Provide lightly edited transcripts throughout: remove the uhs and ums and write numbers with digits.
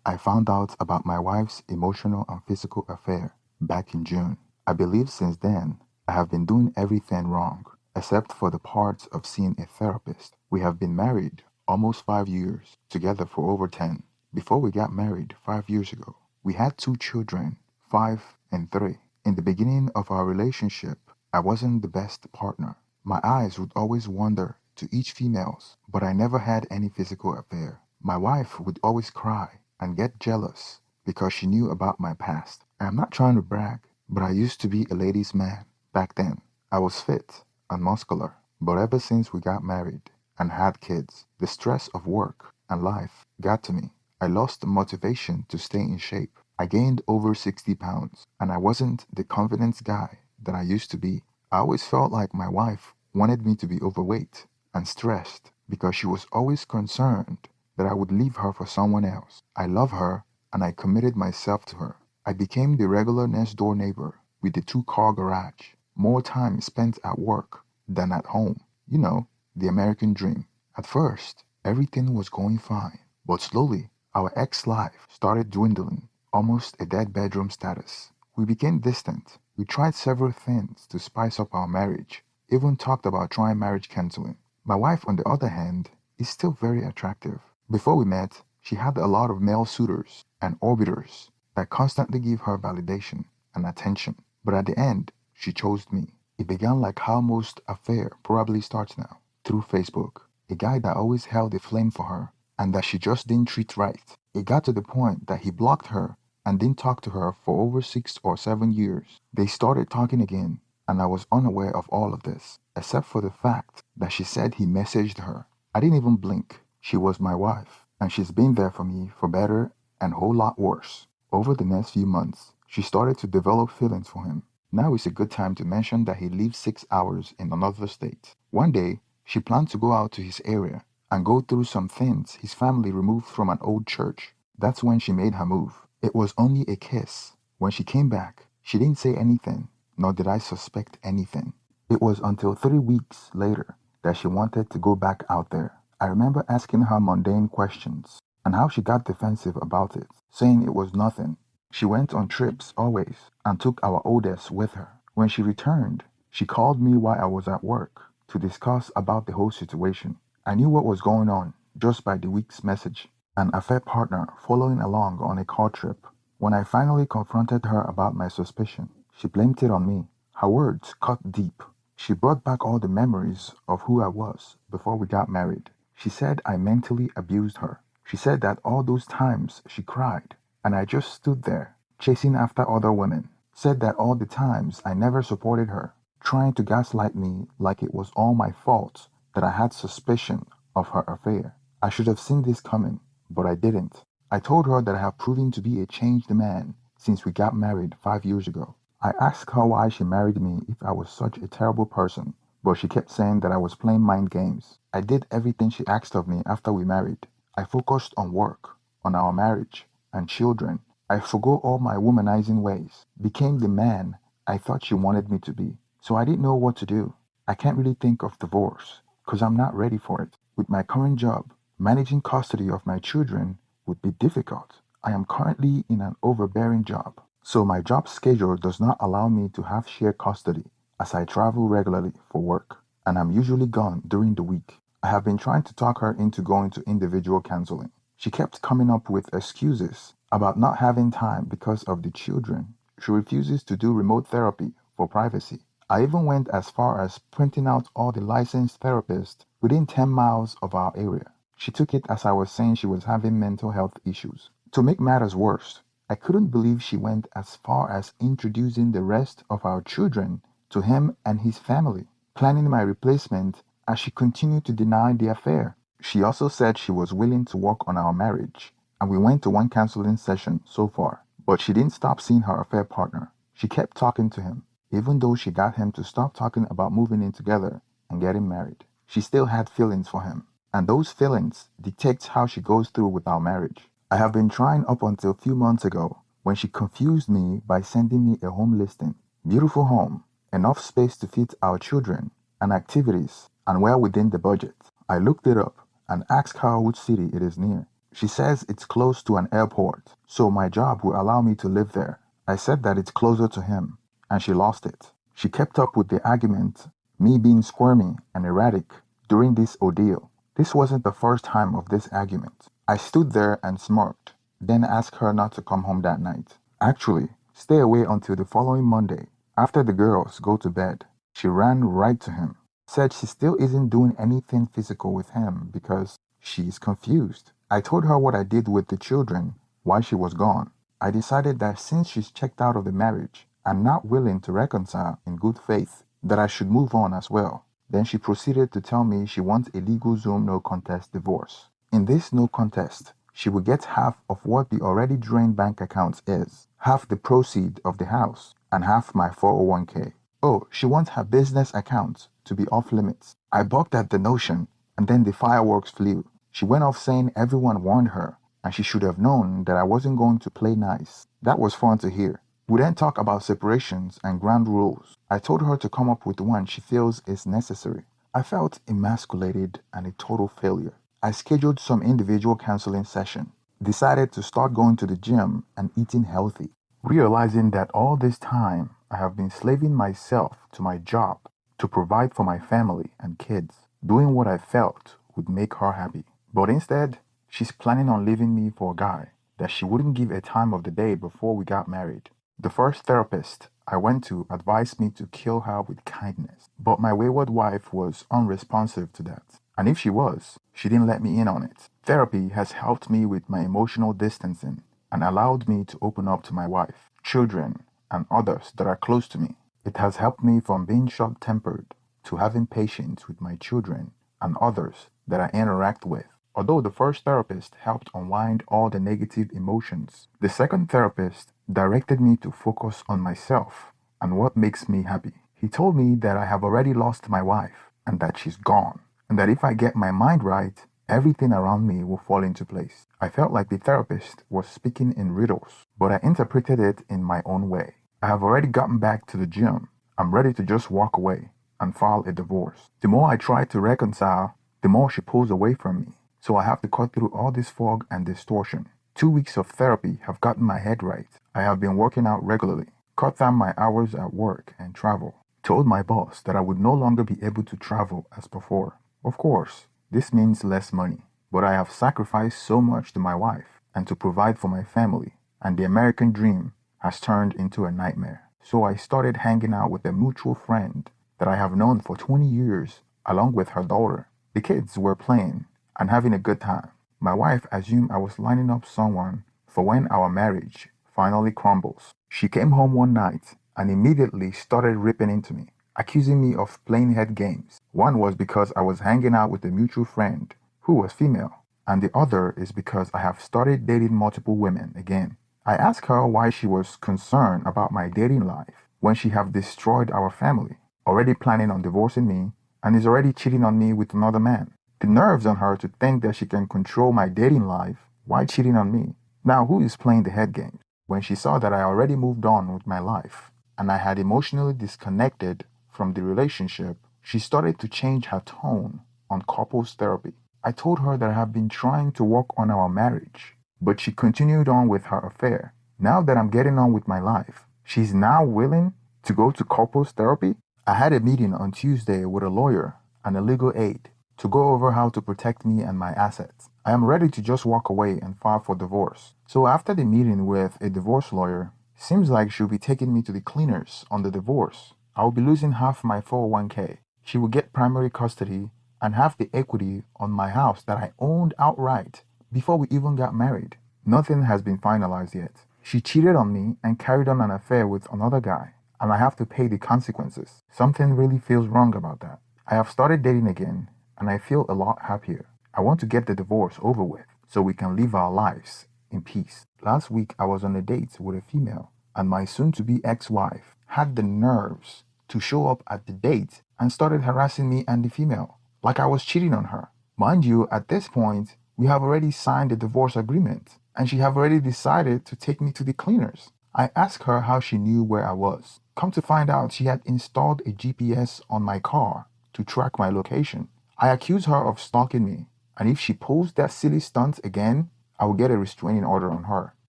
I found out about my wife's emotional and physical affair back in June. I believe since then I have been doing everything wrong, except for the part of seeing a therapist. We have been married almost 5 years, together for over 10. Before we got married 5 years ago, we had two children, 5 and 3. In the beginning of our relationship, I wasn't the best partner. My eyes would always wander to each female's, but I never had any physical affair. My wife would always cry and get jealous because she knew about my past. I'm not trying to brag, but I used to be a ladies' man back then. I was fit and muscular, but ever since we got married and had kids, the stress of work and life got to me. I lost the motivation to stay in shape. I gained over 60 pounds, and I wasn't the confidence guy that I used to be. I always felt like my wife wanted me to be overweight and stressed because she was always concerned that I would leave her for someone else. I love her and I committed myself to her. I became the regular next door neighbor with the two-car garage. More time spent at work than at home. You know, the American dream. At first, everything was going fine, but slowly, our ex-life started dwindling, almost a dead bedroom status. We became distant. We tried several things to spice up our marriage, even talked about trying marriage counseling. My wife, on the other hand, is still very attractive. Before we met, she had a lot of male suitors and orbiters that constantly give her validation and attention. But at the end, she chose me. It began like how most affair probably starts now, through Facebook. A guy that always held a flame for her and that she just didn't treat right. It got to the point that he blocked her and didn't talk to her for over 6 or 7 years. They started talking again, and I was unaware of all of this, except for the fact that she said he messaged her. I didn't even blink. She was my wife, and she's been there for me for better and a whole lot worse. Over the next few months, she started to develop feelings for him. Now is a good time to mention that he lives 6 hours in another state. One day, she planned to go out to his area and go through some things his family removed from an old church. That's when she made her move. It was only a kiss. When she came back, she didn't say anything, nor did I suspect anything. It was until 3 weeks later that she wanted to go back out there. I remember asking her mundane questions and how she got defensive about it, saying it was nothing. She went on trips always and took our oldest with her. When she returned, she called me while I was at work to discuss about the whole situation. I knew what was going on just by the week's message. An affair partner following along on a car trip. When I finally confronted her about my suspicion, she blamed it on me. Her words cut deep. She brought back all the memories of who I was before we got married. She said I mentally abused her. She said that all those times she cried and I just stood there chasing after other women. Said that all the times I never supported her, trying to gaslight me like it was all my fault that I had suspicion of her affair. I should have seen this coming, but I didn't. I told her that I have proven to be a changed man since we got married 5 years ago. I asked her why she married me if I was such a terrible person, but she kept saying that I was playing mind games. I did everything she asked of me after we married. I focused on work, on our marriage, and children. I forgot all my womanizing ways, became the man I thought she wanted me to be. So I didn't know what to do. I can't really think of divorce, because I'm not ready for it. With my current job, managing custody of my children would be difficult. I am currently in an overbearing job, so my job schedule does not allow me to have shared custody as I travel regularly for work, and I'm usually gone during the week. I have been trying to talk her into going to individual counseling. She kept coming up with excuses about not having time because of the children. She refuses to do remote therapy for privacy. I even went as far as printing out all the licensed therapists within 10 miles of our area. She took it as I was saying she was having mental health issues. To make matters worse, I couldn't believe she went as far as introducing the rest of our children to him and his family, planning my replacement as she continued to deny the affair. She also said she was willing to work on our marriage, and we went to one counseling session so far. But she didn't stop seeing her affair partner. She kept talking to him, even though she got him to stop talking about moving in together and getting married. She still had feelings for him, and those feelings dictate how she goes through with our marriage. I have been trying up until a few months ago when she confused me by sending me a home listing. Beautiful home, enough space to fit our children, and activities, and well within the budget. I looked it up and asked her which city it is near. She says it's close to an airport, so my job will allow me to live there. I said that it's closer to him, and she lost it. She kept up with the argument, me being squirmy and erratic during this ordeal. This wasn't the first time of this argument. I stood there and smirked, then asked her not to come home that night. Actually, stay away until the following Monday. After the girls go to bed, she ran right to him, said she still isn't doing anything physical with him because she's confused. I told her what I did with the children while she was gone. I decided that since she's checked out of the marriage and not willing to reconcile in good faith, that I should move on as well. Then she proceeded to tell me she wants a legal Zoom no contest divorce. In this no contest, she will get half of what the already drained bank account is, half the proceed of the house, and half my 401k. Oh, she wants her business account to be off limits. I balked at the notion, and then the fireworks flew. She went off saying everyone warned her, and she should have known that I wasn't going to play nice. That was fun to hear. We then talk about separations and ground rules. I told her to come up with one she feels is necessary. I felt emasculated and a total failure. I scheduled some individual counseling session, decided to start going to the gym and eating healthy, realizing that all this time I have been slaving myself to my job to provide for my family and kids, doing what I felt would make her happy. But instead, she's planning on leaving me for a guy that she wouldn't give a time of the day before we got married. The first therapist I went to advised me to kill her with kindness, but my wayward wife was unresponsive to that. And if she was, she didn't let me in on it. Therapy has helped me with my emotional distancing and allowed me to open up to my wife, children, and others that are close to me. It has helped me from being short-tempered to having patience with my children and others that I interact with. Although the first therapist helped unwind all the negative emotions, the second therapist directed me to focus on myself and what makes me happy. He told me that I have already lost my wife and that she's gone, and that if I get my mind right, everything around me will fall into place. I felt like the therapist was speaking in riddles, but I interpreted it in my own way. I have already gotten back to the gym. I'm ready to just walk away and file a divorce. The more I try to reconcile, the more she pulls away from me. So I have to cut through all this fog and distortion. 2 weeks of therapy have gotten my head right. I have been working out regularly, cut down my hours at work and travel. Told my boss that I would no longer be able to travel as before. Of course, this means less money, but I have sacrificed so much to my wife and to provide for my family, and the American dream has turned into a nightmare. So I started hanging out with a mutual friend that I have known for 20 years, along with her daughter. The kids were playing and having a good time. My wife assumed I was lining up someone for when our marriage finally crumbles. She came home one night and immediately started ripping into me, accusing me of playing head games. One was because I was hanging out with a mutual friend who was female, and the other is because I have started dating multiple women again. I asked her why she was concerned about my dating life when she have destroyed our family, already planning on divorcing me, and is already cheating on me with another man. The nerves on her to think that she can control my dating life while cheating on me. Now, who is playing the head games? When she saw that I already moved on with my life and I had emotionally disconnected from the relationship, she started to change her tone on couples therapy. I told her that I have been trying to work on our marriage, but she continued on with her affair. Now that I'm getting on with my life, she's now willing to go to couples therapy? I had a meeting on Tuesday with a lawyer and a legal aid to go over how to protect me and my assets. I am ready to just walk away and file for divorce. So after the meeting with a divorce lawyer, seems like she'll be taking me to the cleaners on the divorce. I will be losing half my 401k. She will get primary custody and half the equity on my house that I owned outright before we even got married. Nothing has been finalized yet. She cheated on me and carried on an affair with another guy, and I have to pay the consequences. Something really feels wrong about that. I have started dating again, and I feel a lot happier. I want to get the divorce over with so we can live our lives in peace. Last week, I was on a date with a female, and my soon-to-be ex-wife had the nerves to show up at the date and started harassing me and the female, like I was cheating on her. Mind you, at this point, we have already signed a divorce agreement, and she have already decided to take me to the cleaners. I asked her how she knew where I was. Come to find out, she had installed a GPS on my car to track my location. I accuse her of stalking me, and if she pulls that silly stunt again, I would get a restraining order on her.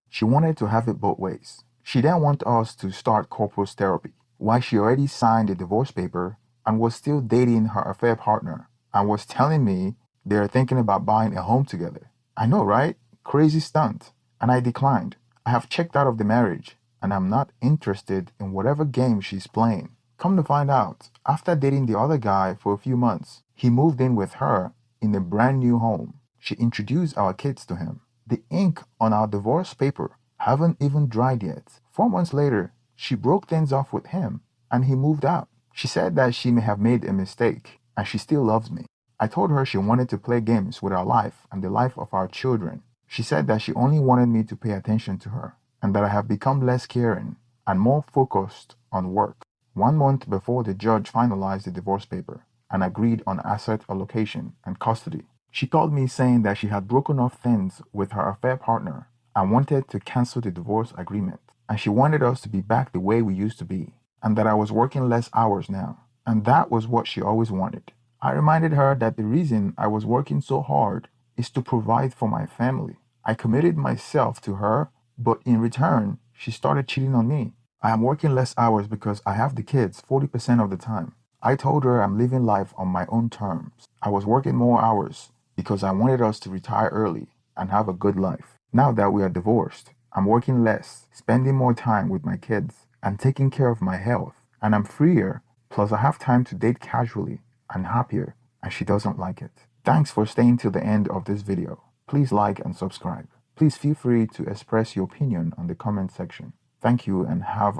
She wanted to have it both ways. She didn't want us to start couples therapy, while she already signed a divorce paper and was still dating her affair partner and was telling me they're thinking about buying a home together. I know, right? Crazy stunt. And I declined. I have checked out of the marriage and I'm not interested in whatever game she's playing. Come to find out, after dating the other guy for a few months, he moved in with her in a brand new home. She introduced our kids to him. The ink on our divorce paper haven't even dried yet. 4 months later, she broke things off with him and he moved out. She said that she may have made a mistake and she still loves me. I told her she wanted to play games with our life and the life of our children. She said that she only wanted me to pay attention to her and that I have become less caring and more focused on work. 1 month before the judge finalized the divorce paper and agreed on asset allocation and custody, she called me saying that she had broken off things with her affair partner and wanted to cancel the divorce agreement. And she wanted us to be back the way we used to be, and that I was working less hours now. And that was what she always wanted. I reminded her that the reason I was working so hard is to provide for my family. I committed myself to her, but in return, she started cheating on me. I am working less hours because I have the kids 40% of the time. I told her I'm living life on my own terms. I was working more hours because I wanted us to retire early and have a good life. Now that we are divorced, I'm working less, spending more time with my kids, and taking care of my health. And I'm freer, plus I have time to date casually and happier, and she doesn't like it. Thanks for staying till the end of this video. Please like and subscribe. Please feel free to express your opinion on the comment section. Thank you and have a